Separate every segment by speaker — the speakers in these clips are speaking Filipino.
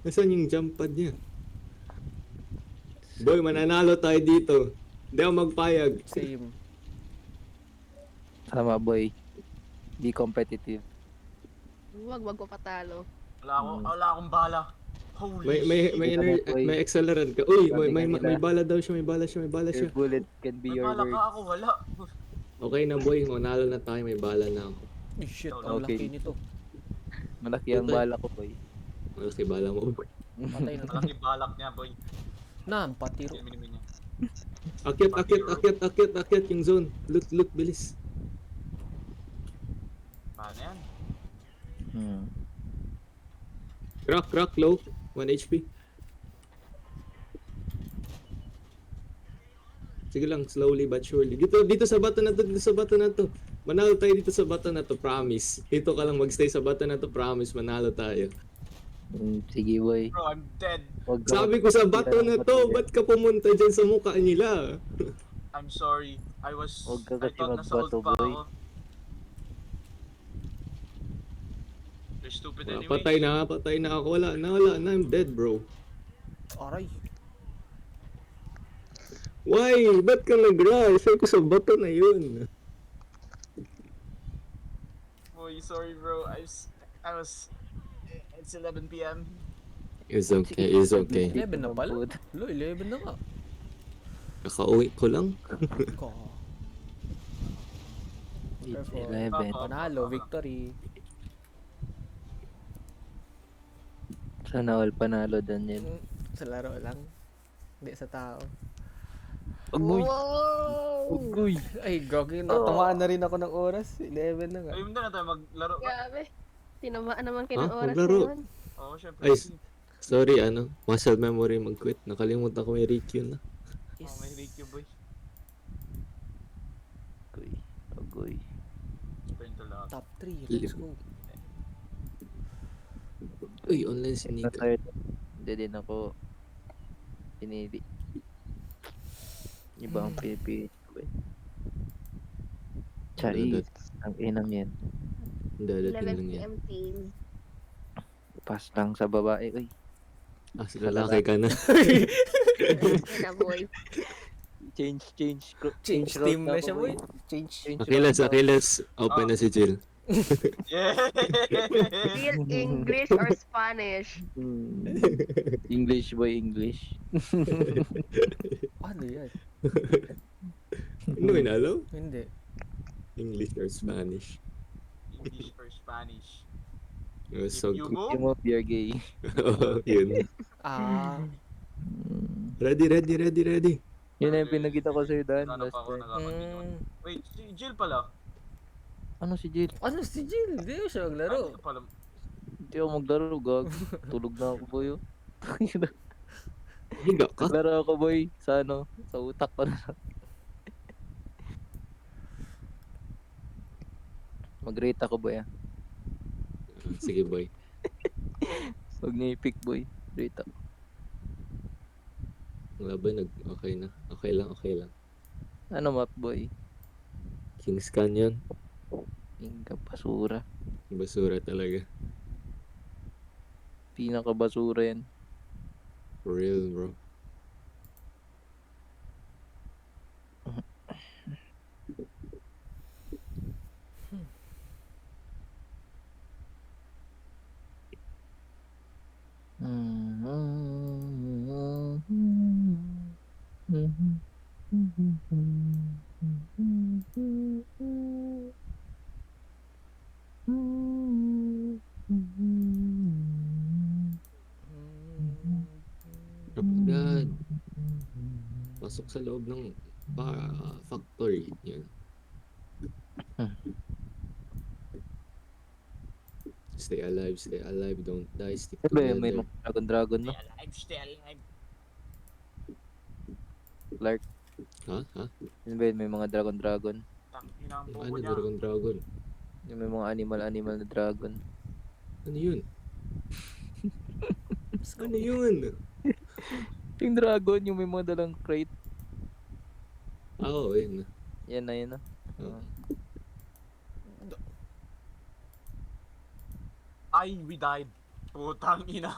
Speaker 1: Nasaan yung jump pad niya? Boy, mananalo tayo dito. Hindi ako magpayag.
Speaker 2: Same.
Speaker 3: Tama boy. Be competitive.
Speaker 4: Wag ko patalo.
Speaker 5: Wala akong bala. Holy
Speaker 1: May
Speaker 5: shit.
Speaker 3: Boy.
Speaker 1: may accelerant ka. Uy,
Speaker 3: Sabi
Speaker 1: may,
Speaker 3: nga
Speaker 1: may
Speaker 3: nila,
Speaker 1: bala daw siya, may bala siya, may bala
Speaker 3: your
Speaker 1: siya.
Speaker 3: bullet can be
Speaker 5: May
Speaker 3: your
Speaker 5: bala
Speaker 3: word.
Speaker 5: ka, ako wala.
Speaker 1: Okay na boy, manalo na tayo, may bala na ako.
Speaker 2: Ay, shit, ang
Speaker 3: Okay.
Speaker 2: laki nito.
Speaker 3: Malaki ang
Speaker 1: Puta.
Speaker 3: bala ko boy.
Speaker 1: Malaki bala mo.
Speaker 2: Patay na.
Speaker 5: Malaki balak niya, boy.
Speaker 2: Nan, patiro.
Speaker 5: Mini niya.
Speaker 1: Akyat yung zone. Loot, bilis.
Speaker 5: Paano yan?
Speaker 3: Hmm.
Speaker 1: Crack, low. 1 HP. Sige lang, slowly but surely. Dito sa bato na to. Manalo tayo dito sa bato na to, promise. Dito ka lang magstay sa bato na to, promise. Manalo tayo.
Speaker 3: Sige boy.
Speaker 5: Bro, I'm dead.
Speaker 3: Wag ka
Speaker 1: Sabi ko sa bato na to, ba't ka pumunta dyan sa mukha nila?
Speaker 5: I'm sorry. I
Speaker 3: Huwag ka
Speaker 5: I
Speaker 3: kasi
Speaker 5: thought nasa ult
Speaker 3: magbato,
Speaker 5: pa
Speaker 3: boy.
Speaker 5: ako. You're stupid
Speaker 1: Ah,
Speaker 5: anyway.
Speaker 1: patay na ako. Wala na. I'm dead, bro.
Speaker 2: Aray.
Speaker 1: Why? Ba't ka nag-rush? Sabi ko sa bato na yun.
Speaker 5: Boy, sorry bro. I was... It's 11 p.m.
Speaker 1: It's okay.
Speaker 2: 11 na pala. Lo, 11 na nga.
Speaker 1: Kakauwi ko lang.
Speaker 2: Ko.
Speaker 3: It's
Speaker 2: Therefore,
Speaker 3: 11.
Speaker 2: Panalo, victory.
Speaker 3: Sana all panalo Daniel.
Speaker 2: Sa laro lang. Hindi sa tao.
Speaker 3: Agoy!
Speaker 4: Wow!
Speaker 3: Agoy!
Speaker 2: Ay, gagawin. Natamaan na rin ako ng oras. 11 na nga.
Speaker 5: Ayun na tayo maglaro.
Speaker 4: Grabe. Tinamaan naman kayo ng
Speaker 1: Ha?
Speaker 4: oras
Speaker 1: Maglaro?
Speaker 4: na yun.
Speaker 5: Oo, syempre.
Speaker 1: Ay, sorry, muscle memory mag-quit. Nakalimutan ko may Rikyu na.
Speaker 5: Oh, may Rick you, boy.
Speaker 3: Agoy! Agoy!
Speaker 5: Turn to lock.
Speaker 2: Top 3. Let's go.
Speaker 1: Uy, online si Nika.
Speaker 3: Third. Hindi din ako pinili. Ibang pinipili ko eh. Charis. Ang inang yan.
Speaker 1: Dadating
Speaker 4: 11
Speaker 1: lang yan.
Speaker 4: PM team.
Speaker 3: Pass lang sa babae. Uy.
Speaker 1: Lalaki ka na.
Speaker 4: Yan na boy.
Speaker 3: Change.
Speaker 2: Change
Speaker 3: route
Speaker 2: team na
Speaker 3: ako,
Speaker 2: siya, boy. Change.
Speaker 1: Achilles. Open na si Jill.
Speaker 5: Yeah!
Speaker 4: Real English or Spanish?
Speaker 3: English boy, English.
Speaker 2: Ano yan?
Speaker 1: Ano inalaw?
Speaker 2: Hindi.
Speaker 1: English or Spanish?
Speaker 5: English or Spanish.
Speaker 1: It was so
Speaker 5: You
Speaker 1: good.
Speaker 5: go?
Speaker 3: Team of your gay.
Speaker 1: Oo, yun.
Speaker 2: Ah.
Speaker 1: Ready.
Speaker 3: Yun na yung pinagkita ko sa'yo, Dan.
Speaker 5: Ano
Speaker 3: Last
Speaker 5: pa ako
Speaker 3: time.
Speaker 5: nakapag-inuan. Wait, si Jill pala.
Speaker 3: Ano si Jill?
Speaker 2: Ano si Jill? Hindi ko siya maglaro.
Speaker 5: Ano pala?
Speaker 3: Hindi ako maglaro, gag. Tulog na ako, boy. Oh.
Speaker 1: Higa ka?
Speaker 3: Naglaro ako, boy. Sa ano? Sa utak ko na lang. Mag-rate ako, boy. Ah.
Speaker 1: Sige, boy.
Speaker 3: Huwag niyo i-pick, boy. Rate ako.
Speaker 1: Ang laban, okay na. Okay lang.
Speaker 3: Ano map, boy?
Speaker 1: Kings Canyon.
Speaker 3: Pinka basura.
Speaker 1: Basura talaga.
Speaker 3: Pinaka basura yan.
Speaker 1: For real, bro. Agad. Pasok sa loob ng factory. Yun. Stay alive, don't die, stick
Speaker 3: Siyempre, may
Speaker 1: together.
Speaker 3: mga dragon, no?
Speaker 5: Stay alive.
Speaker 3: Clark.
Speaker 1: Ha?
Speaker 3: Siyempre, may mga dragon.
Speaker 5: Tangina ang
Speaker 1: Yung
Speaker 5: bobo
Speaker 1: ano,
Speaker 5: niya.
Speaker 1: dragon?
Speaker 3: Yung may mga animal na dragon.
Speaker 1: Ano yun? Ano yun?
Speaker 3: Yung dragon, yung may mga dalang crate.
Speaker 1: Oo, yun.
Speaker 3: Yan na.
Speaker 1: Oh.
Speaker 5: We died. Putang ina.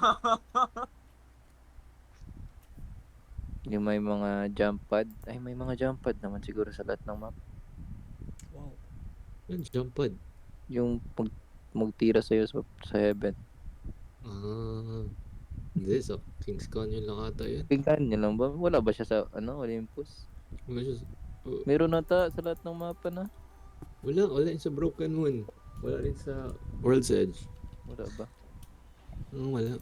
Speaker 3: Yung may mga jump pad. Ay, may mga jump pad naman siguro sa lahat ng map.
Speaker 2: Wow.
Speaker 1: Yan, jump pad.
Speaker 3: Yung magtira sa'yo sa heaven.
Speaker 1: Ah. Hindi, sa King's Canyon lang ata yun.
Speaker 3: Tingnan niyo lang ba? Wala ba siya sa Olympus?
Speaker 1: Wala siya,
Speaker 3: Meron nata sa lahat ng mapa na.
Speaker 1: wala yun sa Broken Moon. Wala rin sa World's Edge.
Speaker 3: Wala ba?
Speaker 1: Wala.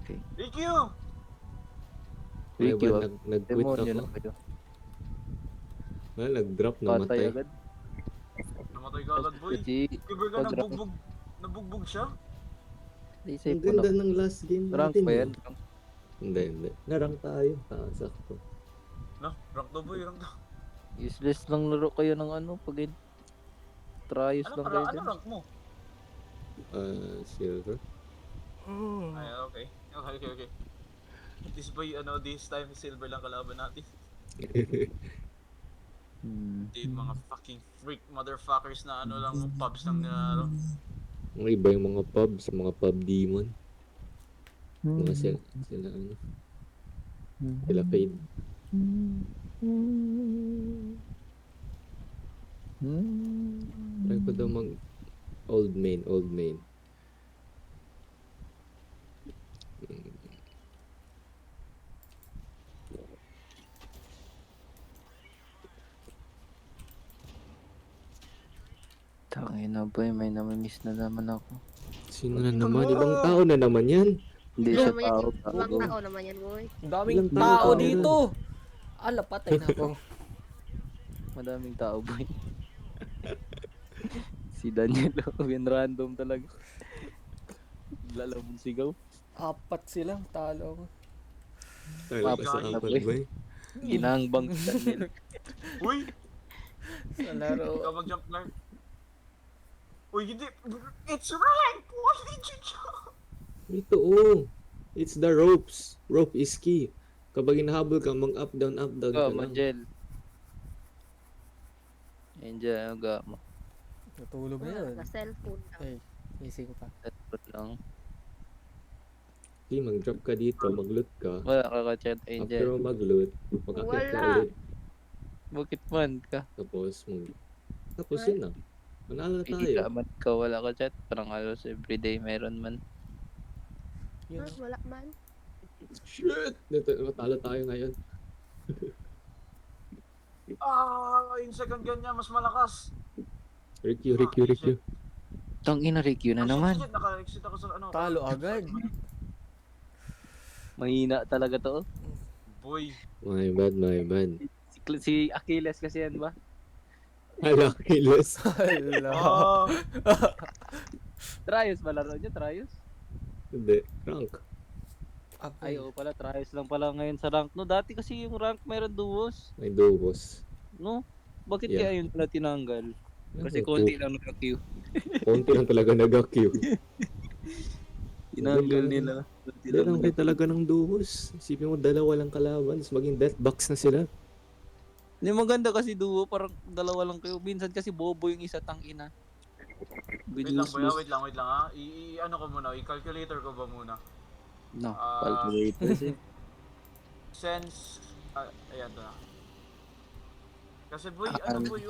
Speaker 3: Okay.
Speaker 5: Ricky!
Speaker 1: Kaya
Speaker 3: Ricky,
Speaker 1: ba,
Speaker 3: wag.
Speaker 1: nag-quit
Speaker 3: Demonyo
Speaker 1: ako?
Speaker 3: na kayo.
Speaker 1: Wala, nag-drop,
Speaker 3: Patay
Speaker 1: namatay.
Speaker 3: agad.
Speaker 5: Namatay ka agad, boy.
Speaker 3: Kasi,
Speaker 5: Giver ka,
Speaker 3: pag rank.
Speaker 5: nabugbog siya.
Speaker 3: Di
Speaker 1: Ang
Speaker 3: save mo
Speaker 1: ganda
Speaker 3: na.
Speaker 1: ng last game
Speaker 3: Rank
Speaker 1: natin.
Speaker 3: pa yan.
Speaker 1: eh. Hindi. Narang tayo. Sakto.
Speaker 5: No, rank to boy, rank to.
Speaker 3: Useless lang laro kayo ng pag trials lang kayo
Speaker 5: Ano
Speaker 3: dyan.
Speaker 5: rank mo?
Speaker 1: Silver.
Speaker 5: Ay, okay. Okay. This boy, this time silver lang kalaban natin. Hindi mga fucking freak motherfuckers na lang, pubs lang na
Speaker 1: Mga iba yung mga pubs, mga pub demon. Mga sila sila fade. Try ko daw mag old main.
Speaker 3: Tangina boy, may namimiss na naman ako.
Speaker 1: Sino na naman? Ibang tao na naman yan.
Speaker 3: Hindi
Speaker 4: Hindi
Speaker 3: siya
Speaker 4: naman yan,
Speaker 3: tao.
Speaker 4: ibang
Speaker 3: Tao.
Speaker 4: tao naman yan, boy.
Speaker 2: Ang daming
Speaker 1: Ilang
Speaker 2: tao
Speaker 1: tao
Speaker 2: dito. Ala, patay na ako.
Speaker 3: Madaming tao boy. Si Daniel, yun random talaga. Lalamon sigaw.
Speaker 2: 4 sila, talo ako.
Speaker 1: Tala ka sa
Speaker 3: Papa,
Speaker 1: apat
Speaker 3: boy.
Speaker 1: ba?
Speaker 3: Ginangbang si Daniel.
Speaker 5: Uy!
Speaker 2: Sa laro.
Speaker 5: Ikaw mag-jump lang. Uy, hindi! It's rank! Why did you jump?
Speaker 1: Ito It's the ropes. Rope is key. Kapag hinahabol ka, up down
Speaker 3: Oh,
Speaker 1: ka lang.
Speaker 3: Angel. Angel, ano ga mo?
Speaker 2: Natulog na yun.
Speaker 4: Sa cellphone lang.
Speaker 2: Ay, ising ko pa.
Speaker 3: Tatpot lang.
Speaker 1: Sige, mag-drop ka dito, mag-loot ka.
Speaker 3: Wala ka ka-chat,
Speaker 1: After
Speaker 3: Angel.
Speaker 1: mo mag-loot, mag-akit ka
Speaker 4: Wala.
Speaker 1: ulit.
Speaker 3: Bakit man ka?
Speaker 1: Tapos yun na. Manalo na
Speaker 3: Hindi
Speaker 1: tayo.
Speaker 3: ka man ka, wala ka chat. Parang halos everyday meron man.
Speaker 2: Yun.
Speaker 4: Wala man.
Speaker 1: Shit! Dito, matalo tayo ngayon.
Speaker 5: Yung second gun niya, mas malakas.
Speaker 1: Ricky.
Speaker 3: Tang ina Ricky na naman.
Speaker 5: Shit, naka-exit ako sa
Speaker 2: Talo agad.
Speaker 3: Mahina talaga to.
Speaker 5: Boy.
Speaker 1: My bad.
Speaker 3: Si Achilles kasi yan ba?
Speaker 1: Hala, kilos.
Speaker 2: Hala.
Speaker 5: Oh,
Speaker 3: Trials ba laro niya? Trials?
Speaker 1: Hindi, rank.
Speaker 3: Ay, oo pala. Trials lang pala ngayon sa rank. No, dati kasi yung rank meron duos.
Speaker 1: May duos.
Speaker 3: No? Bakit
Speaker 1: Yeah.
Speaker 3: kaya yun pala tinanggal? Kasi
Speaker 1: Ano,
Speaker 3: konti lang nag-queue.
Speaker 1: Konti lang talaga nag-queue.
Speaker 3: Tinanggal nila. Konti
Speaker 1: Hindi
Speaker 3: lang
Speaker 1: lang kayo talaga ng duos. Isipin mo, dalawa lang kalaban, tapos maging deathbox na sila.
Speaker 3: Hindi maganda kasi duo, parang dalawa lang kayo. Minsan kasi bobo yung isa, tangina.
Speaker 5: wait lang boy, wait lang ha. Ano ko muna, i-calculator ko ba muna?
Speaker 3: No,
Speaker 5: Ah.
Speaker 3: calculators eh.
Speaker 5: Since, ayan to na. Kasi boy,
Speaker 3: Ah,
Speaker 5: boy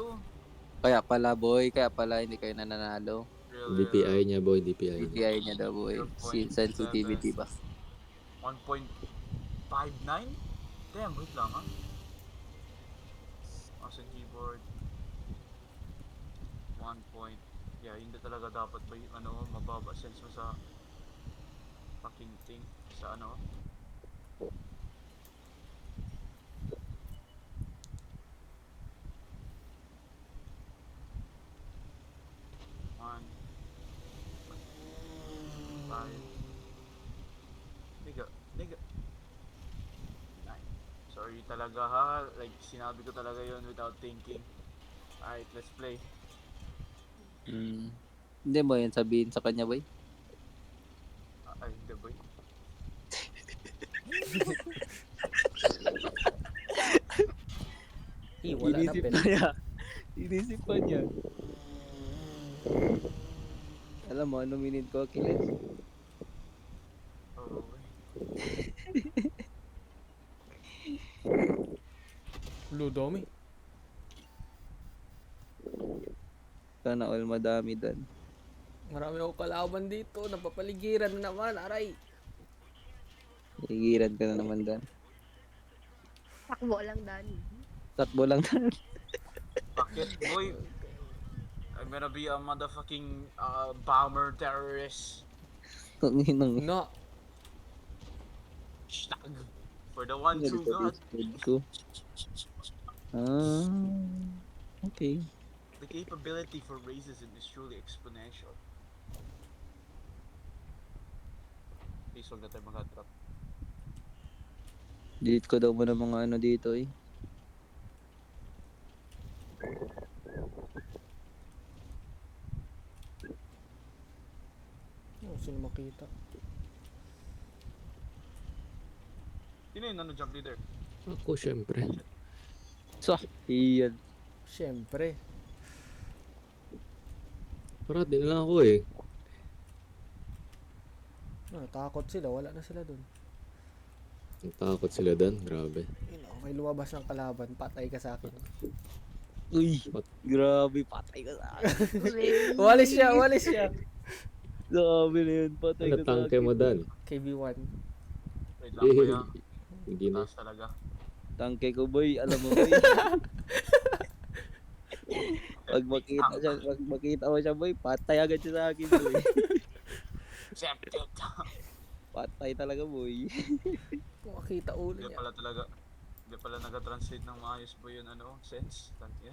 Speaker 3: Kaya pala hindi kayo nananalo.
Speaker 1: DPI niya, boy, DPI niya.
Speaker 3: DPI niya daw boy. Sensitivity ba?
Speaker 5: 1.59? Damn, wait lang ha. Mouse and keyboard. 1 point. Yeah, hindi talaga dapat ba mababa sense mo sa fucking thing. Sa ano. One. 5. Nigga. Sorry talaga ha. Like, sinabi ko talaga yon without thinking. Alright, let's play.
Speaker 3: Hindi mo yan sabihin sa kanya boy?
Speaker 5: Ay, hindi boy.
Speaker 2: Wala na pen.
Speaker 3: Inisip pa niya. Alam mo, ano minute ko, Achilles?
Speaker 5: Oh,
Speaker 2: Dami.
Speaker 3: Sana all madami dan.
Speaker 2: Marami ako kalaban dito. Napapaligiran na naman, aray.
Speaker 3: Higiran ka na naman dan.
Speaker 4: Takbo lang, Dani.
Speaker 3: Takbo lang dan.
Speaker 5: bakit, boy? I'm gonna be a motherfucking bomber terrorist.
Speaker 3: Tanginang.
Speaker 2: Na.
Speaker 5: Stag. For the one true God.
Speaker 3: Ko. Ah. Okay.
Speaker 5: The capability for racism is truly exponential. Please, huwag na tayo mag-drop.
Speaker 3: Delete ko daw muna mga ano dito eh.
Speaker 2: Oh, sino makita?
Speaker 5: Sino yung jump leader?
Speaker 1: Ako, syempre.
Speaker 3: So, iyan.
Speaker 2: Siyempre.
Speaker 1: Parati na lang ako eh.
Speaker 2: Takot sila. Wala na sila dun.
Speaker 1: Natakot sila dan, grabe.
Speaker 2: May lumabas ng kalaban. Patay ka sa akin.
Speaker 3: Uy,
Speaker 1: What?
Speaker 3: grabe, patay ka sa akin.
Speaker 2: Walis siya. Walis siya.
Speaker 3: Grabe na yun, patay
Speaker 1: Ano
Speaker 3: ka sa
Speaker 1: tangke
Speaker 3: akin.
Speaker 1: mo dan?
Speaker 2: KB1.
Speaker 5: Wait lang, kuya.
Speaker 1: Hindi na.
Speaker 5: Taas talaga.
Speaker 3: Tangke ko boy, alam mo boy. Pag makita mo siya boy, patay agad siya sa akin boy.
Speaker 5: Accepted.
Speaker 3: Patay talaga boy.
Speaker 2: Kung makita ulo
Speaker 5: Hindi
Speaker 2: niya.
Speaker 5: pala talaga. Hindi pala nag-translate ng maayos po yun, sense. Tangke.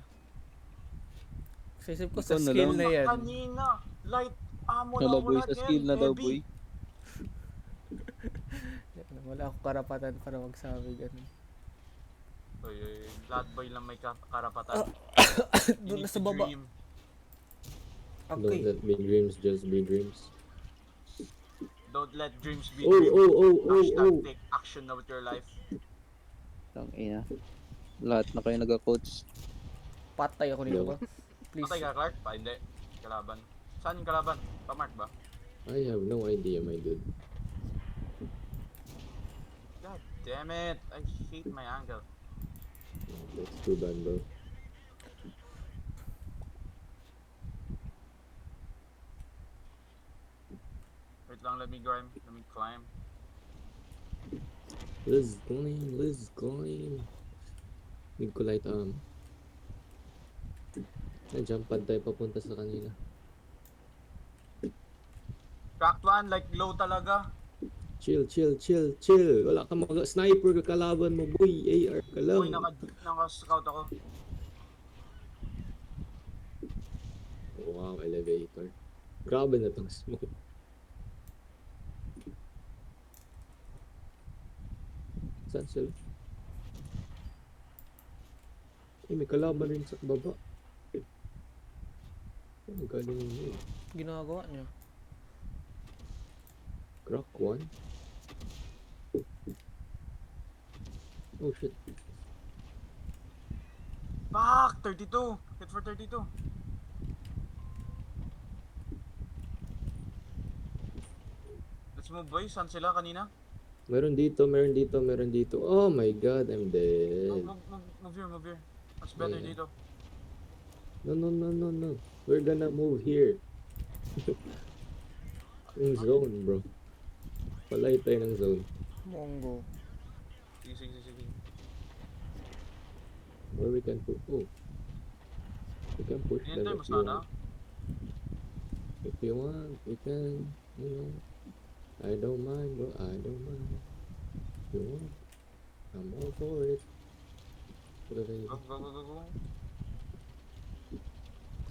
Speaker 2: Sa isip ko
Speaker 3: Ikaw
Speaker 2: sa
Speaker 3: na
Speaker 2: skill
Speaker 3: lang.
Speaker 2: na yan.
Speaker 5: Kanina, light ammo na
Speaker 3: Wala
Speaker 5: ako
Speaker 3: boy,
Speaker 5: lahat
Speaker 3: sa
Speaker 5: yan,
Speaker 3: skill na daw
Speaker 5: heavy.
Speaker 3: boy.
Speaker 2: Wala akong karapatan para magsabi ganun.
Speaker 5: Oy, lahat boy lang may karapatan. You
Speaker 2: Doon
Speaker 5: need
Speaker 2: na sa
Speaker 5: to
Speaker 2: baba.
Speaker 5: dream.
Speaker 1: Don't
Speaker 2: Okay.
Speaker 1: let big dreams just be dreams.
Speaker 5: Don't let dreams be
Speaker 1: Oh,
Speaker 5: dreams.
Speaker 1: oh, oh, oh,
Speaker 5: Hashtag
Speaker 1: oh.
Speaker 5: take action now with your life.
Speaker 3: Tangina. Lahat na kayo nag-coach.
Speaker 2: Patay ako nito ba? Please.
Speaker 5: Patay ka, Clark? Pa, hindi. Kalaban. Saan yung kalaban? Pa-mark ba?
Speaker 1: I have no idea, my dude.
Speaker 5: God damn it. I hate my angle.
Speaker 1: That's too bad, bro.
Speaker 5: Wait lang, let me climb.
Speaker 1: Let's climb, let's climb. Need ko light jump pad tayo papunta sa kanila.
Speaker 5: Cracked one, like low talaga.
Speaker 1: Chill, chill, chill, chill. Wala ka sniper ka kalaban mo, boy. AR ka lang.
Speaker 5: Uy, naka-scout ako.
Speaker 1: Wow, elevator. Grabe na tong smoke. Saan sila? May kalaban rin sa baba. Ano galing yun?
Speaker 2: Ginagawa niya.
Speaker 1: Crack one? Oh shit.
Speaker 5: Fuck! 32! Hit for 32. Let's move boys. Saan sila kanina?
Speaker 1: Meron dito, meron dito, meron dito. Oh my god, I'm dead.
Speaker 5: Move here. Mas better
Speaker 1: Yeah.
Speaker 5: dito.
Speaker 1: No, no, no, no, no. We're gonna move here. Yung zone, bro. Palay tayo ng zone.
Speaker 2: Mongo.
Speaker 5: Sige.
Speaker 1: Where we can put. Oh. We can push
Speaker 5: Hinintay
Speaker 1: them
Speaker 5: mo
Speaker 1: if you
Speaker 5: sana.
Speaker 1: want. If you want, we can, you know. I don't mind, bro. I don't mind. If you want, I'm all for it. What are they?
Speaker 5: Go.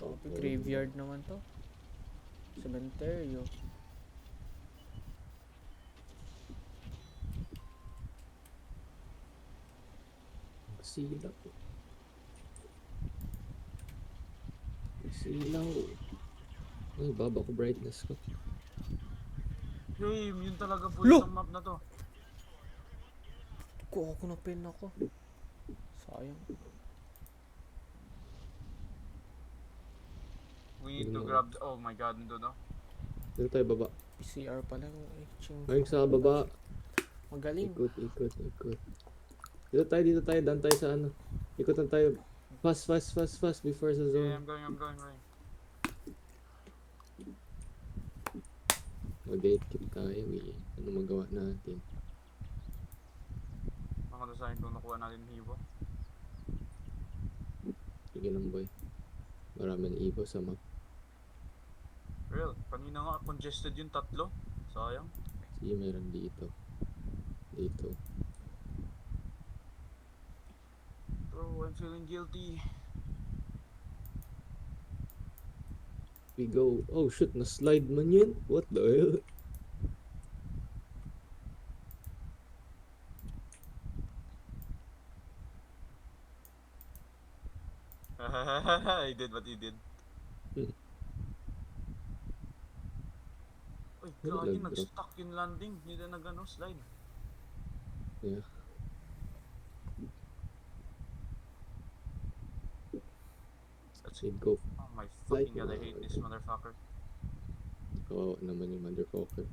Speaker 1: Oh,
Speaker 2: Graveyard naman to. Cementerio.
Speaker 1: Silaw. Silaw. Ay, baba ko brightness ko.
Speaker 5: Hey, yun talaga boy
Speaker 2: Lo!
Speaker 5: sa map na to.
Speaker 2: Kuha ko ng pen ako. Sayang.
Speaker 5: We need to grab, oh my god, nandun no?
Speaker 1: Dito tayo baba.
Speaker 2: PCR pala yung itching.
Speaker 1: Ayun sa baba.
Speaker 2: Magaling.
Speaker 1: Ikot. Dito tayo. Dan tayo sa ano. Ikutan tayo. Fast before sa
Speaker 5: Yeah,
Speaker 1: zone.
Speaker 5: I'm going.
Speaker 1: Mag-gatekeep tayo eh. Ano magawa natin?
Speaker 5: Ako na sa akin kung nakuha natin yung Hivo.
Speaker 1: Sige lang boy. Marami na ibo sa map.
Speaker 5: Real, kanina nga congested yung tatlo. Sayang.
Speaker 1: Sige, meron dito.
Speaker 5: Bro, I'm feeling guilty.
Speaker 1: We go. Oh shit, na-slide man yun? What the hell?
Speaker 5: I did what you did.
Speaker 1: Hmm.
Speaker 5: Uy,
Speaker 1: Wala
Speaker 5: gagi,
Speaker 1: lang, bro.
Speaker 5: nag-stuck yung landing. Hindi na nag-ano, slide.
Speaker 1: Yeah.
Speaker 5: Let's
Speaker 1: Let's go.
Speaker 5: Oh my
Speaker 1: Slide
Speaker 5: fucking god, I
Speaker 1: na.
Speaker 5: hate this motherfucker.
Speaker 1: Kawawa naman yung motherfucker.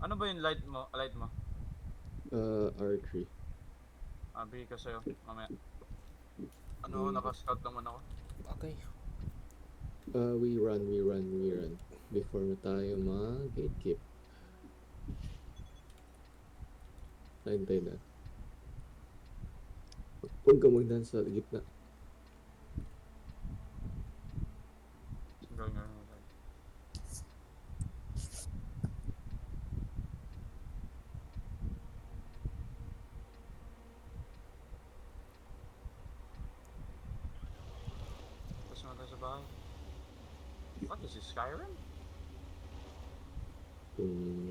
Speaker 5: Ano ba yung light mo?
Speaker 1: R3.
Speaker 5: Bigay ko sa'yo, mamaya. Ano, naka-scout naman ako.
Speaker 2: Okay.
Speaker 1: We run. Before mo tayo mag-gatekeep. Line tayo na. Huwag ka magdan sa gitna.
Speaker 5: Going. Tapos naman tayo sa bahay. What is this, Skyrim?
Speaker 1: Tung.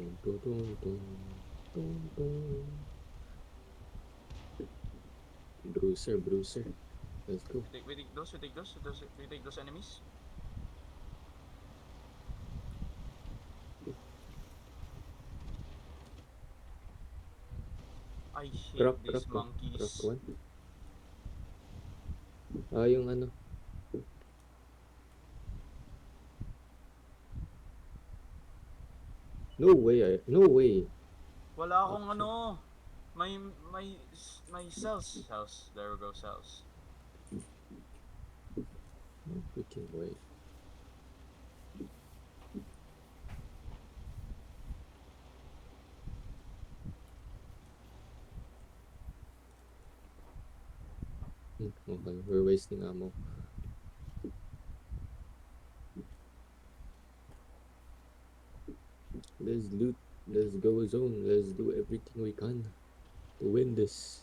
Speaker 1: Bruiser. Let's go.
Speaker 5: We take those enemies. I hate
Speaker 1: Drop
Speaker 5: these
Speaker 1: one.
Speaker 5: monkeys.
Speaker 1: Drop one. Yung ano. No way.
Speaker 5: Wala akong ano. My cells. There we go, cells.
Speaker 1: No freaking way. Okay, we're wasting ammo. Let's loot. Let's go zone. Let's do everything we can to win this.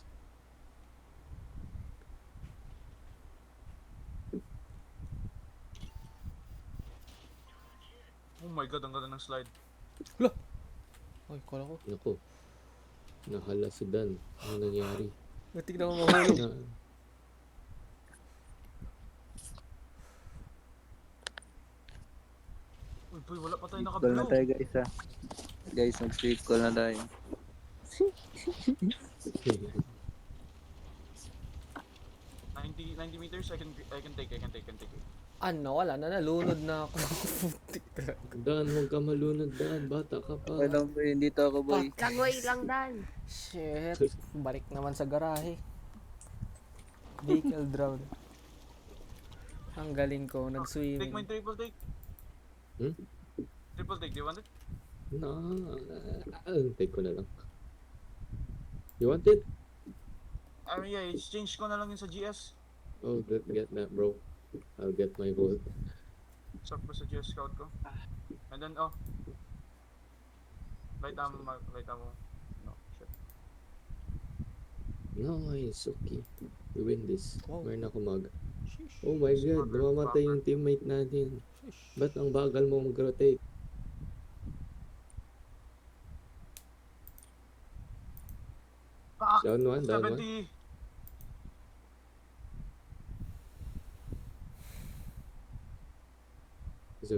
Speaker 5: Oh my god, ang ganda ng slide.
Speaker 2: Ay, kala ko.
Speaker 1: Nako. Nahala si Dan. Ano nangyari?
Speaker 2: Matik na ako mahulog.
Speaker 1: Na,
Speaker 5: Uy, boy, wala pa tayo
Speaker 3: Sleep call na
Speaker 5: naka-blow.
Speaker 3: tayo guys ha. Guys, mag-sleep call na tayo.
Speaker 5: 90 meters, I can take it.
Speaker 2: Ano, wala na, nalunod na ako. Putik talaga.
Speaker 1: Dan, huwag ka malunod Dan. Bata ka pa.
Speaker 3: Walang boy, dito ako boy.
Speaker 4: Lagway lang, Dan.
Speaker 2: Shit. Balik naman sa garahe. Vehicle drown. Ang galing ko,
Speaker 5: Take
Speaker 2: nag-swimming.
Speaker 5: mine, triple take.
Speaker 1: Hmm?
Speaker 5: Triple take, do you want it?
Speaker 1: Take ko na lang. You want it?
Speaker 5: Yeah, exchange ko na lang yun sa GS.
Speaker 1: Oh, get that, bro. I'll get my vote.
Speaker 5: Swap ko sa GS scout ko. And then, light ammo. No, shit.
Speaker 1: Nice, okay. We win this.
Speaker 2: Wow.
Speaker 1: Meron ako mag...
Speaker 2: Sheesh.
Speaker 1: Oh my god, namamatay yung teammate natin.
Speaker 2: Sheesh.
Speaker 1: Ba't ang bagal mo mag-rotate?
Speaker 5: Fuck!
Speaker 1: Down one.
Speaker 5: 70!
Speaker 1: It's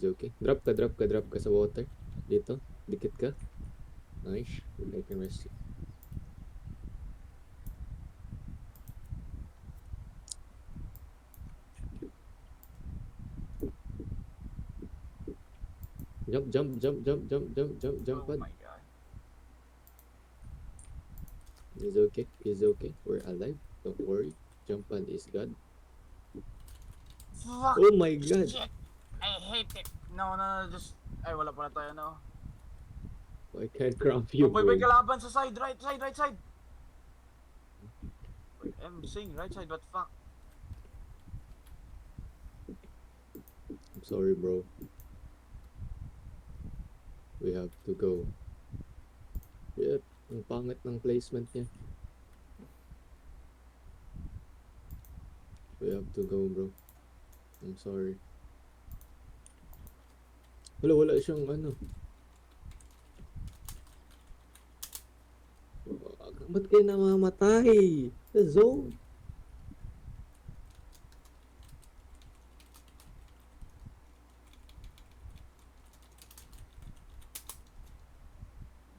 Speaker 1: okay. Drop ka sa water. Dito, dikit ka. Nice. I can rest you. Jump, jump, jump, jump, jump, jump, jump, jump
Speaker 5: Oh
Speaker 1: pad.
Speaker 5: my god.
Speaker 1: It's okay. It's okay. We're alive. Don't worry. Jump pad is God.
Speaker 5: Fuck!
Speaker 1: Oh my god.
Speaker 5: Shit! I hate it! No, no, no, just... Ay, wala pala tayo, no?
Speaker 1: I can't cramp you,
Speaker 5: Boy,
Speaker 1: bro.
Speaker 5: kalaban sa side! Right side, right side! Wait, I'm saying right side, but fuck.
Speaker 1: I'm sorry, bro. We have to go. Yep. Ang pangit ng placement niya. We have to go, bro. I'm sorry. Wala siyang ano. Ba't kayo namamatay? The zone.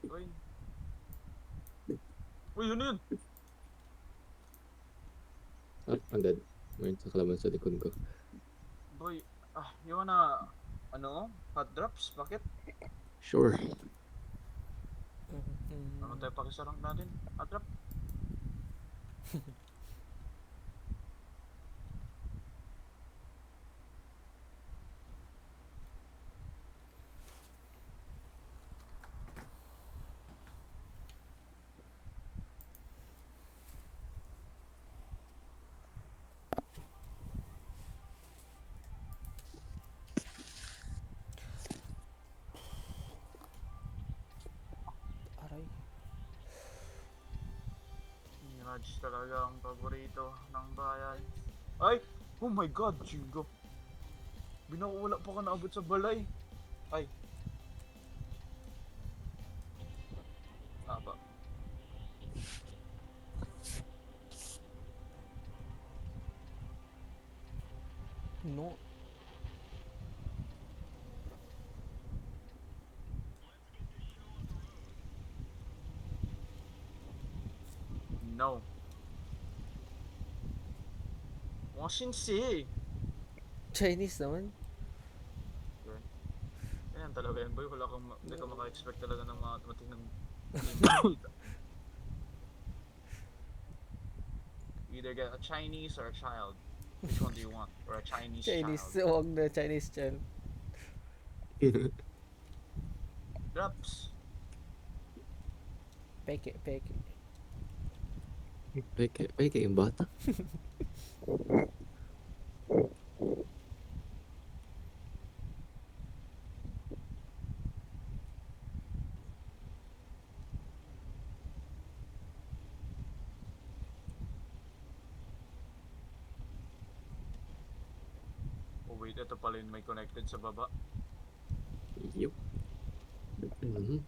Speaker 5: Uy. Uy, yun!
Speaker 1: Ah, I'm dead. Mayroon sa kalaban sa likod ko.
Speaker 5: Boy, you wanna... Ano? Hot drops? Bakit?
Speaker 1: Sure.
Speaker 5: Ano tayo pakisarang natin? Hot drop?
Speaker 2: Aray.
Speaker 5: Mirage talaga ang paborito ng bayan. Ay! Oh my god, Jingo! Binawala pa ka naabot sa balay. Ay. Ba?
Speaker 2: No.
Speaker 5: No. Washinsi!
Speaker 2: Chinese naman.
Speaker 5: Ayan talaga yan, boy. Hindi ka maka-expect talaga ng mga matinang either get a Chinese or a child. Which one do you want? Or a Chinese,
Speaker 2: Chinese.
Speaker 5: child?
Speaker 2: Huwag na Chinese child.
Speaker 5: Drops.
Speaker 2: Peke.
Speaker 1: Peke yung bata.
Speaker 5: Oh wait, ito pala yung may connected sa baba.
Speaker 1: Yup. Mhm.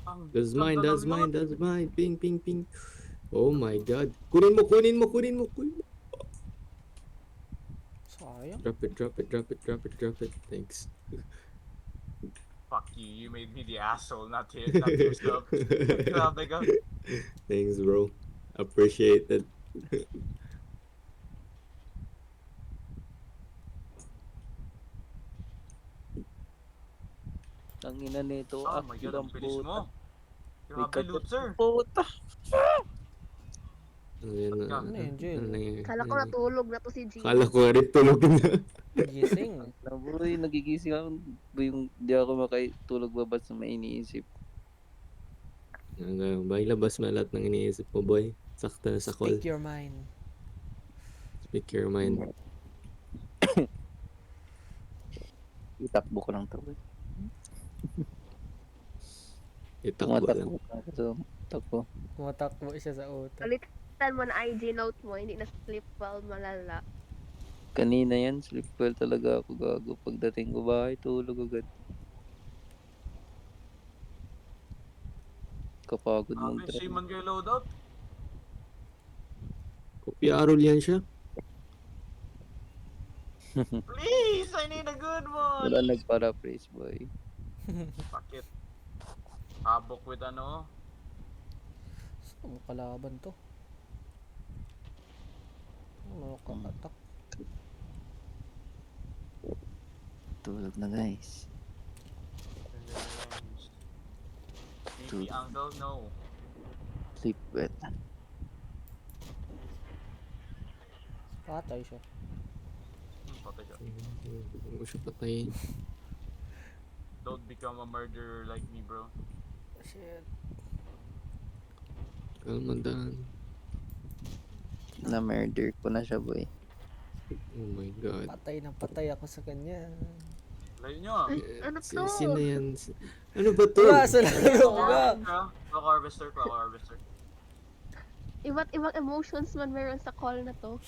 Speaker 5: Ang
Speaker 1: That's mine,
Speaker 5: ganda
Speaker 1: that's
Speaker 5: ng
Speaker 1: mine,
Speaker 5: loot.
Speaker 1: that's mine. Ping, ping, ping. Oh my god. Kunin mo.
Speaker 2: Sayang.
Speaker 1: Drop it. Thanks.
Speaker 5: Fuck you, you made me the asshole, not yourself. Grabe ka.
Speaker 1: Thanks, bro. Appreciate it.
Speaker 3: Ang ina nito,
Speaker 5: Oh my god, ang bilis mo.
Speaker 3: May
Speaker 5: Grabe, loot, sir.
Speaker 3: puta.
Speaker 1: Ayan,
Speaker 2: Ano yun, Jill?
Speaker 4: Kala ko natulog na to si G.
Speaker 1: Kala ko rin tulog na.
Speaker 2: Gising.
Speaker 3: Nabuhay, nagigising ako. Yung di ako makatulog ba sa may iniisip.
Speaker 1: Hanggang labas mo lahat ng iniisip mo, boy. Sakta na sa call.
Speaker 2: Speak your mind.
Speaker 1: Speak your mind.
Speaker 3: Itakbo ko lang to.
Speaker 1: Itakbo lang.
Speaker 3: Tumatakbo ka. So, takbo.
Speaker 2: Tumatakbo siya sa utak.
Speaker 4: Palitan mo na IG note mo, hindi na slip while malala.
Speaker 3: Kanina yan, sleep well talaga ako gago. Pagdating ko bahay, tulog agad. Kapagod mong
Speaker 5: Grabe, Seaman kayo loadout.
Speaker 1: Kopya Arol yan siya.
Speaker 5: Please, I need a good one.
Speaker 3: Wala nagparaphrase, boy.
Speaker 5: Bakit? Habok with ano?
Speaker 2: Saan mo kalaban to? Ano ka atak?
Speaker 3: Tulog na, guys.
Speaker 5: TV uncle, no.
Speaker 3: Sleep well.
Speaker 2: Patay siya.
Speaker 5: Patay siya.
Speaker 1: Hindi mo siya patayin.
Speaker 5: Don't become a murderer like me, bro.
Speaker 2: Shit.
Speaker 1: Kalmandan.
Speaker 3: Na-murder ko na siya, boy.
Speaker 1: Oh my god.
Speaker 2: Patay na patay ako sa kanya.
Speaker 5: Layo nyo ah.
Speaker 4: Ano to?
Speaker 1: Sino yan? Ano ba to?
Speaker 2: Wala sa laro ka.
Speaker 5: Clock harvester, clock harvester.
Speaker 4: Iba't ibang emotions man meron sa call na to.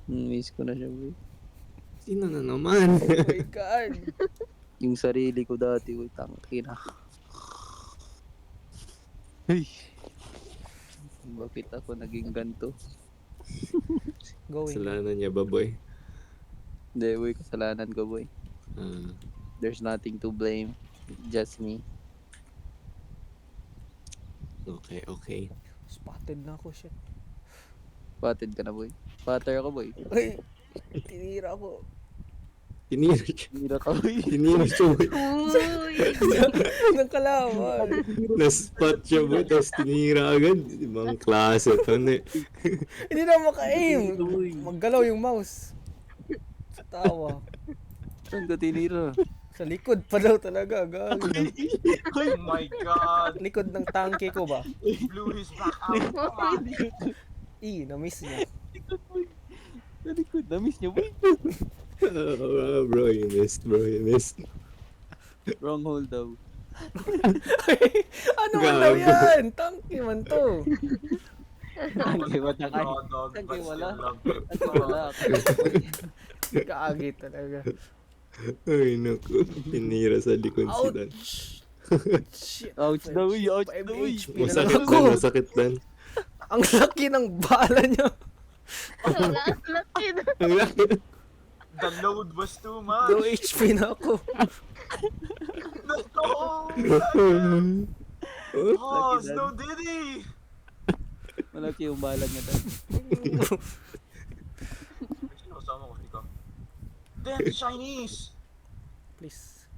Speaker 3: Miss ko na siya, boy.
Speaker 1: Sino na naman?
Speaker 2: Oh my god.
Speaker 3: Yung sarili ko dati, boy. Tangkina. Hey. Bakit ako naging ganto?
Speaker 2: Going.
Speaker 1: Kasalanan niya ba, boy?
Speaker 3: Hindi, boy. Kasalanan ko, boy.
Speaker 1: Ah,
Speaker 3: There's nothing to blame. Just me.
Speaker 1: okay, okay.
Speaker 2: Spotted na ako, shit.
Speaker 3: Patid ka na, boy. Patter ako, boy.
Speaker 2: Ay, tinira ako.
Speaker 1: Tinira siya.
Speaker 3: Hira ka, boy.
Speaker 1: Tinira siya, boy.
Speaker 4: Uy!
Speaker 2: Ng kalaban.
Speaker 1: Na-spot siya, boy. Tapos tinira agad. Ibang klase to, ne.
Speaker 2: Hindi na maka-aim. Maggalaw yung mouse. Sa tawa.
Speaker 3: Saan ka tinira?
Speaker 2: Sa likod pa daw talaga. Galing.
Speaker 5: Oh my god.
Speaker 2: Likod ng tangke ko ba?
Speaker 5: Blew his back out. Come on.
Speaker 2: Na-miss niya.
Speaker 3: Sa likod. Na-miss niyo, boy.
Speaker 1: Bro, you missed, bro. You missed.
Speaker 3: Wrong hole daw.
Speaker 2: Ano man daw yan? Tangke man to.
Speaker 3: Tangke, wala ka.
Speaker 5: Raw dog,
Speaker 3: Tangke,
Speaker 5: but still
Speaker 3: wala.
Speaker 5: love it.
Speaker 3: Tangke, wala.
Speaker 2: Kaagi talaga.
Speaker 1: Ay, naku. Tinira sa likod si Dan.
Speaker 2: Ouch! Shit.
Speaker 3: Ouch daw, uy. Ouch
Speaker 2: 5
Speaker 3: daw, uy.
Speaker 2: HP na lang
Speaker 1: Masakit
Speaker 2: ako.
Speaker 1: Dan, masakit Dan.
Speaker 2: Ang laki ng bala niya.
Speaker 4: Wala, laki na.
Speaker 1: Ang laki.
Speaker 5: The load was too
Speaker 2: 2
Speaker 5: much.
Speaker 2: HP na ako.
Speaker 5: No! Oh, Snow Diddy!
Speaker 3: Malaki yung balag niya daw.
Speaker 5: Sino kasama ko? Ikaw. Damn, Chinese!
Speaker 2: Please.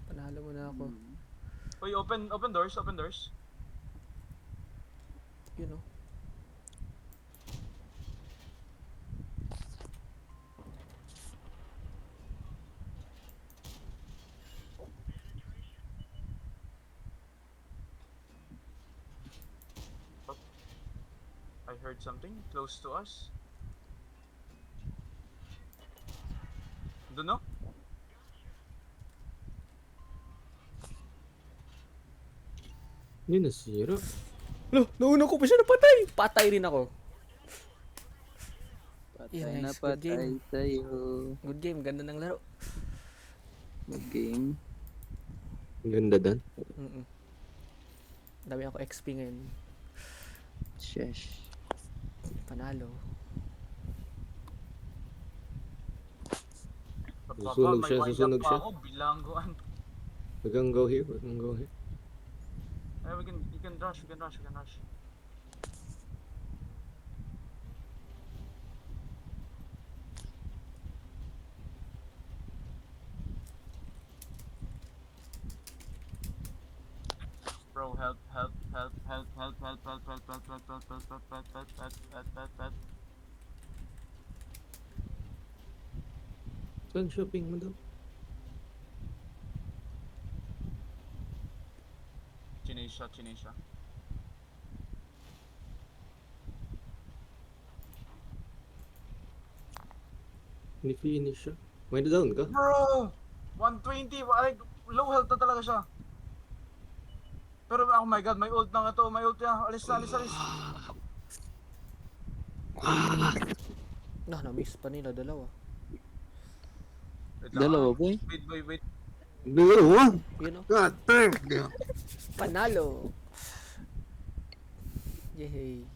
Speaker 2: Panalo mo na ako.
Speaker 5: Uy, open doors, open doors.
Speaker 2: You know.
Speaker 5: I heard something close to us. Don't know.
Speaker 1: Hindi nasira.
Speaker 2: Lo, nauna ko pa siya napatay. Patay rin ako.
Speaker 3: Patay
Speaker 2: Yeah,
Speaker 3: na
Speaker 2: nice. Good
Speaker 3: patay
Speaker 2: game.
Speaker 3: sa'yo.
Speaker 2: Good game, ganda ng laro.
Speaker 3: Good game.
Speaker 1: Ang ganda Dan.
Speaker 2: Dami ako XP ngayon.
Speaker 3: Sheesh.
Speaker 2: Panalo.
Speaker 1: Susunog siya, susunog siya.
Speaker 5: Ako, bilangguan.
Speaker 1: We can go here, we can go here.
Speaker 5: Eh, you can rush, we can rush, we can rush. Bro, help, help, help, help, help, help, help, help, help, help, help, help, help, help, help, help, help, help.
Speaker 1: Saan shopping mo daw?
Speaker 5: Chinesha, Chinesha.
Speaker 1: Ni-finish siya. May down ka?
Speaker 5: Bro! 120! Ay, low health na talaga siya. Pero oh my god, may ult na nga to, may ult yan. Alis na, alis, alis.
Speaker 2: Na-miss pa nila dalawa.
Speaker 5: Wait lang,
Speaker 3: Dalawa,
Speaker 5: ah.
Speaker 3: boy.
Speaker 5: Wait.
Speaker 1: Dalawa!
Speaker 2: You know?
Speaker 1: God damn!
Speaker 2: Panalo! Yay!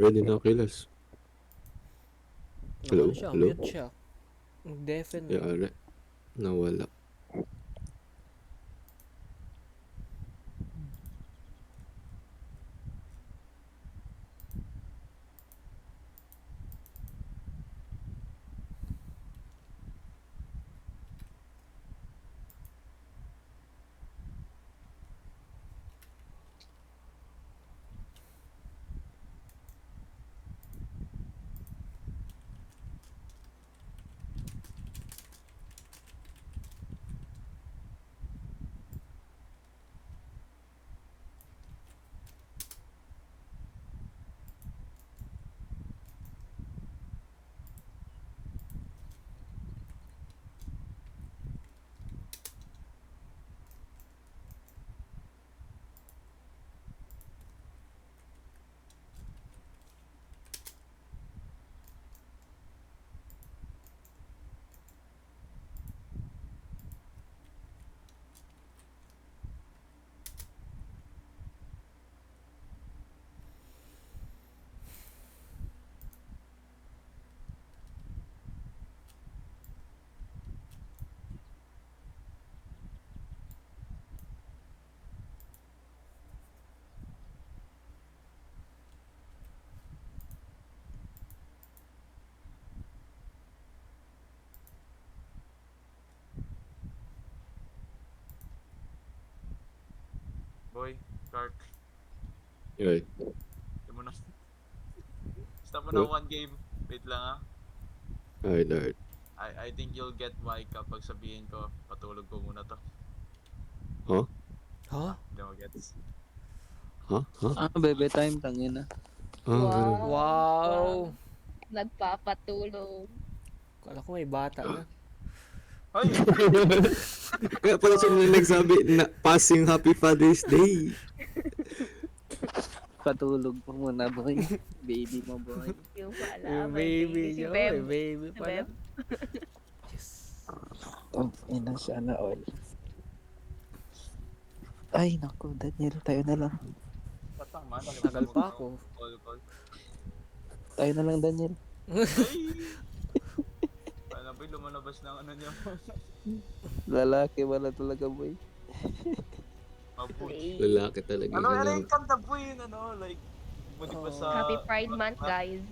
Speaker 1: Ready na kilos. Hello?
Speaker 2: Ano siya,
Speaker 1: Hello?
Speaker 2: mute siya. Deafen eh.
Speaker 1: Yari. Nawala.
Speaker 5: Boy, Clark,
Speaker 1: Yay.
Speaker 5: yun mo na. Stop mo na one game. Wait lang ah.
Speaker 1: Alright.
Speaker 5: I think you'll get why kapag sabihin ko, patulog ko muna to.
Speaker 1: Huh?
Speaker 2: Ha?
Speaker 5: Hindi mo gets.
Speaker 1: Huh? Huh?
Speaker 3: Bebe time, tangin na.
Speaker 1: Ganun.
Speaker 2: Wow!
Speaker 4: Nagpapatulog.
Speaker 2: Kala ko may bata na.
Speaker 5: Ay!
Speaker 1: Kaya pala siya na nagsabi na passing Happy Father's Day.
Speaker 3: Patulog po muna, boy. Baby mo, boy.
Speaker 4: Yung pala,
Speaker 2: Yung
Speaker 4: may
Speaker 2: baby
Speaker 4: si
Speaker 2: niya,
Speaker 4: Beb.
Speaker 2: may baby
Speaker 4: Si
Speaker 2: pala.
Speaker 4: Beb.
Speaker 2: Yes.
Speaker 3: Oh, ina, sana all. Ay, naku, Daniel, tayo na lang.
Speaker 5: Patang man.
Speaker 2: Tagal pa ako.
Speaker 5: Call.
Speaker 3: Tayo na lang, Daniel.
Speaker 5: Ay! Paano ba lumalabas ng ano niya?
Speaker 3: Lalaki, wala talaga, boy.
Speaker 5: Mabuti.
Speaker 1: Lalaki talaga.
Speaker 5: Ano
Speaker 1: Ganun.
Speaker 5: yung kanta po yun, ano, like, buti pa sa...
Speaker 4: Happy Pride Month, guys.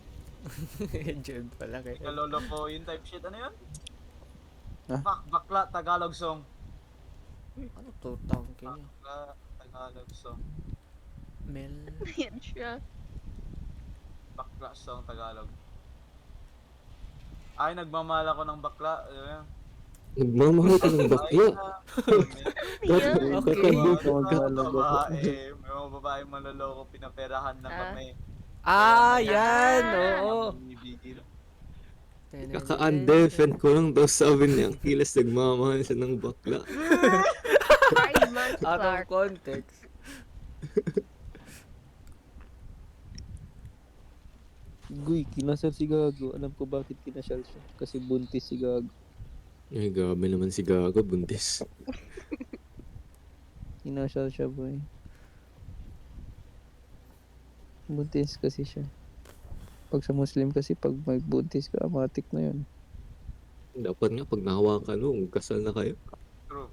Speaker 2: June pala kayo.
Speaker 5: Kalolo ko yun type shit, ano yun?
Speaker 3: Ha?
Speaker 5: Bakla, Tagalog song.
Speaker 2: Ano to? Tangke niya.
Speaker 5: Bakla, Tagalog song.
Speaker 2: Mel.
Speaker 4: Yan siya.
Speaker 5: Bakla song, Tagalog. Ay, nagmamahal ako ng bakla.
Speaker 1: Nagmamahal ka ng bakla.
Speaker 4: Yan.
Speaker 2: Okay.
Speaker 5: May mga babae maloloko, pinaperahan na
Speaker 4: Ah.
Speaker 5: kami.
Speaker 2: Yan! Oo.
Speaker 5: Binibigil.
Speaker 1: Kaka-undefen ko lang daw sabi niya. Ang kilas nagmamahal siya ng bakla.
Speaker 4: Pride Month,
Speaker 2: Out of
Speaker 4: Clark.
Speaker 2: context.
Speaker 3: Guy, kinasal si Gago. Alam ko bakit kinasal siya. Kasi buntis si Gago.
Speaker 1: Ay, gabi naman si Gago, buntis.
Speaker 3: Kinasal siya, boy. Buntis kasi siya. Pag sa Muslim kasi, pag may buntis ka, amatik na yun.
Speaker 1: Dapat nga, pag nahawakan mo, kasal na kayo.
Speaker 5: True.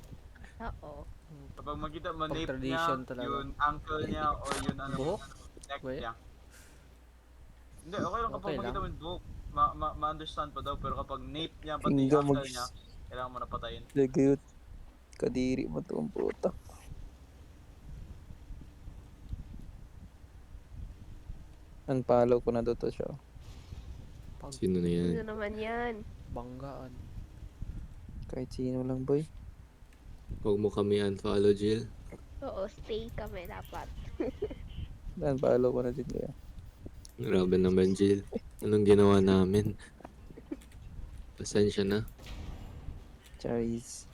Speaker 4: Oo.
Speaker 5: Kapag makita, manip niya,
Speaker 2: tradition talaga.
Speaker 5: yun ankle niya, o yun ano,
Speaker 2: Buhok?
Speaker 5: neck
Speaker 2: Wait.
Speaker 5: niya. Hindi, okay lang kapag
Speaker 2: Okay
Speaker 5: makita
Speaker 2: lang.
Speaker 5: mo yung buhok, ma-understand pa daw, pero kapag nape niya, pati
Speaker 3: Hingga
Speaker 5: ankle niya, kailangan mo na patayin.
Speaker 3: Lagayot. Kadiri mo to ang puta. Unfollow ko na to siya.
Speaker 1: Sino na yan?
Speaker 4: Ano naman yan?
Speaker 2: Banggaan.
Speaker 3: Kahit sino lang, boy.
Speaker 1: Huwag mo kami unfollow, Jill.
Speaker 4: Oo, stay kami dapat.
Speaker 3: Unfollow ko na din kaya.
Speaker 1: Grabe naman, Jill. Anong ginawa namin? Pasensya na.
Speaker 3: Charis.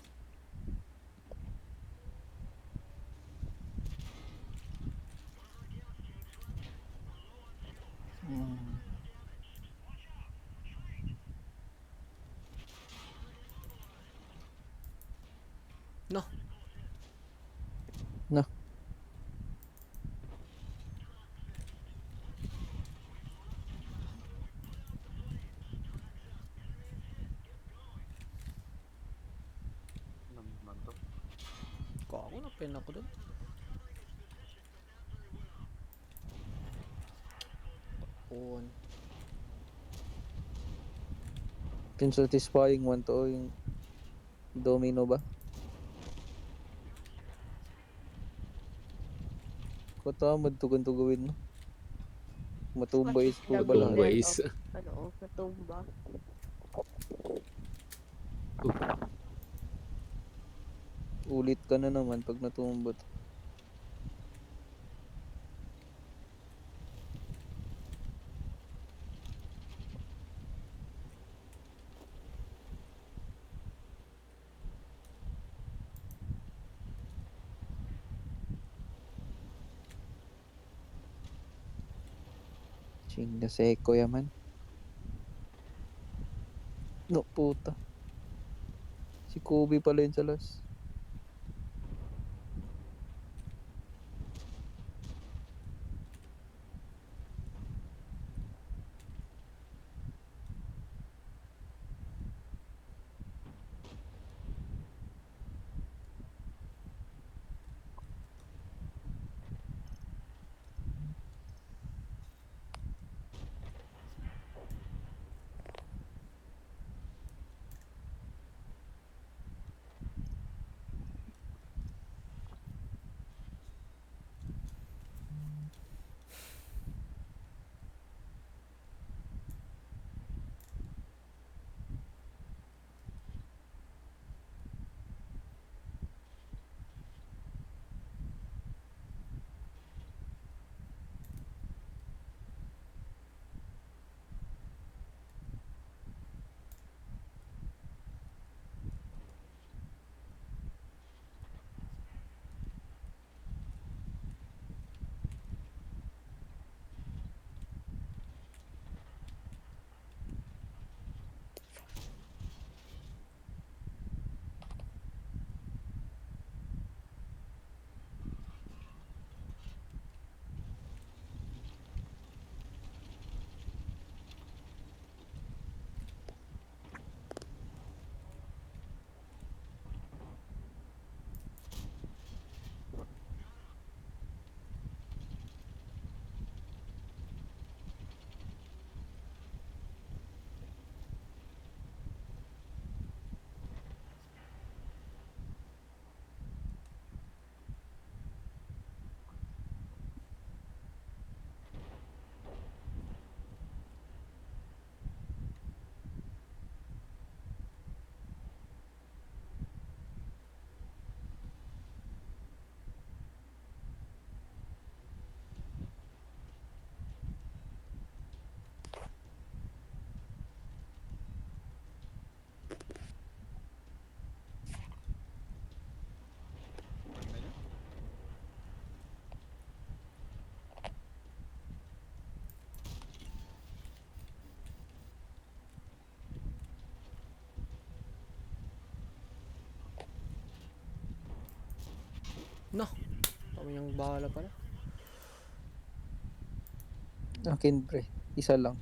Speaker 2: No.
Speaker 3: No.
Speaker 2: Akin ako dun. Puwan.
Speaker 3: Satisfying one to yung domino ba? Katamad tugan-tugawin no. Matumbay is
Speaker 4: Mas
Speaker 3: bala.
Speaker 1: Tumbay
Speaker 4: of,
Speaker 1: is-
Speaker 4: natumba.
Speaker 3: Ulit ka na naman pag natumba to. Chinga seko yaman. No, puta. Si Kobe pala yun sa last.
Speaker 2: No. Kami yung bahala pala.
Speaker 3: Akin pre, isa lang.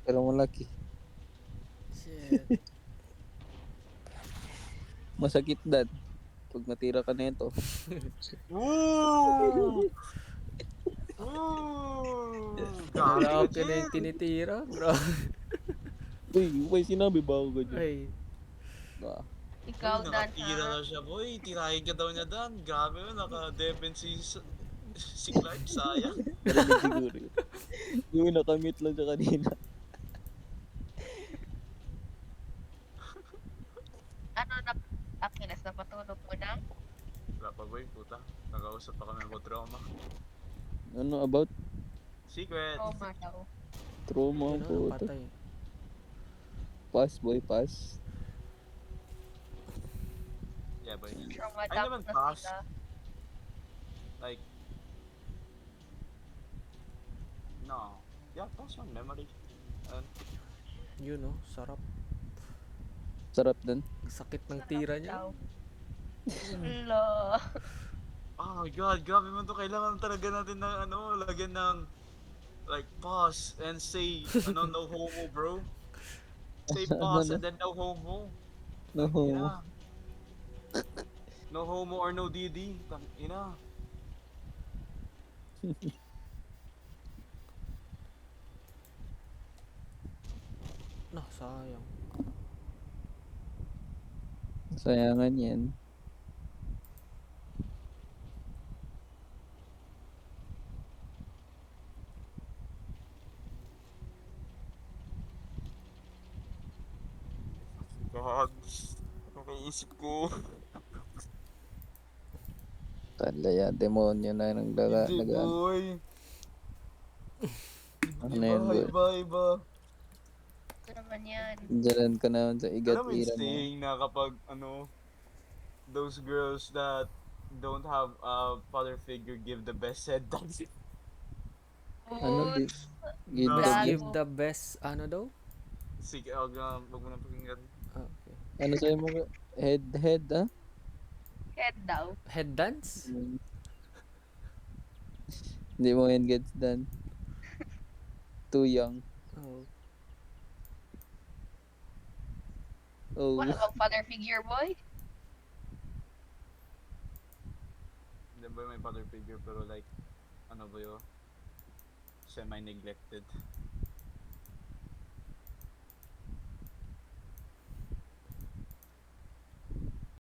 Speaker 3: Pero malaki.
Speaker 2: Shit.
Speaker 3: Masakit dad. Pag natira ka na ito.
Speaker 5: Woo! Woo!
Speaker 2: Wala
Speaker 5: Gago
Speaker 2: ka na yung tinitira. Bro.
Speaker 3: Uy, may sinabi ba ako ganyan?
Speaker 2: Ay.
Speaker 3: Ah,
Speaker 4: Ikaw, Dan,
Speaker 5: nakatira
Speaker 4: ha?
Speaker 5: na siya, boy. Tirahin ka daw niya, Dan. Grabe yun, naka-defense si Clark, sayang.
Speaker 3: narinig siguro yun. Yung nakamit lang siya kanina.
Speaker 4: Ano na, Akilas, napatulog mo na?
Speaker 5: Wala pa, boy, puta. Nag-ausap pa kami about drama.
Speaker 3: Ano about
Speaker 5: Secret!
Speaker 4: Oo, daw.
Speaker 3: trauma
Speaker 2: Yun
Speaker 3: po?
Speaker 2: na, patay.
Speaker 3: Pass boy, pass.
Speaker 5: Yeah, boy.
Speaker 4: Trauma
Speaker 5: Ay, naman,
Speaker 4: na
Speaker 5: pass.
Speaker 4: sila.
Speaker 5: Like... No. Yeah, pass man, memory. And,
Speaker 2: Yun no, sarap.
Speaker 3: Sarap dun.
Speaker 2: Sakit ng tira niya.
Speaker 4: Daw. Hello.
Speaker 5: oh my god, grabe man to. Kailangan talaga natin ng ano, lagyan ng like pause and say ano, no homo, bro. Say pause and then no homo.
Speaker 3: No.
Speaker 5: Yeah. No homo or no DD. Tang ina.
Speaker 2: No, sayang.
Speaker 3: Sayangan yan.
Speaker 5: God. Ano naisip ko?
Speaker 3: Talaya, demonyo na ng daga.
Speaker 5: Hindi boy.
Speaker 3: Ano
Speaker 5: Iba,
Speaker 3: yan, boy?
Speaker 5: iba.
Speaker 4: Ito naman yan.
Speaker 3: Diyan ka naman sa
Speaker 5: Alam mo yung
Speaker 3: igat-ira mo.
Speaker 5: saying na kapag those girls that don't have a father figure give the best head dance.
Speaker 3: Ano di? Give
Speaker 5: No.
Speaker 3: the
Speaker 2: Best
Speaker 4: Gago.
Speaker 2: give the best, ano daw?
Speaker 5: Sige, wag mo na pakinggan.
Speaker 2: Ah, okay.
Speaker 3: Ano sa'yo mo? Head, ah?
Speaker 4: Head daw.
Speaker 2: Head dance?
Speaker 3: Hindi mo yan gets done. Too young.
Speaker 2: Oh.
Speaker 3: Oh.
Speaker 4: Wala bang father figure, boy?
Speaker 5: Hindi ba may father figure pero like, ano ba yun? Semi-neglected.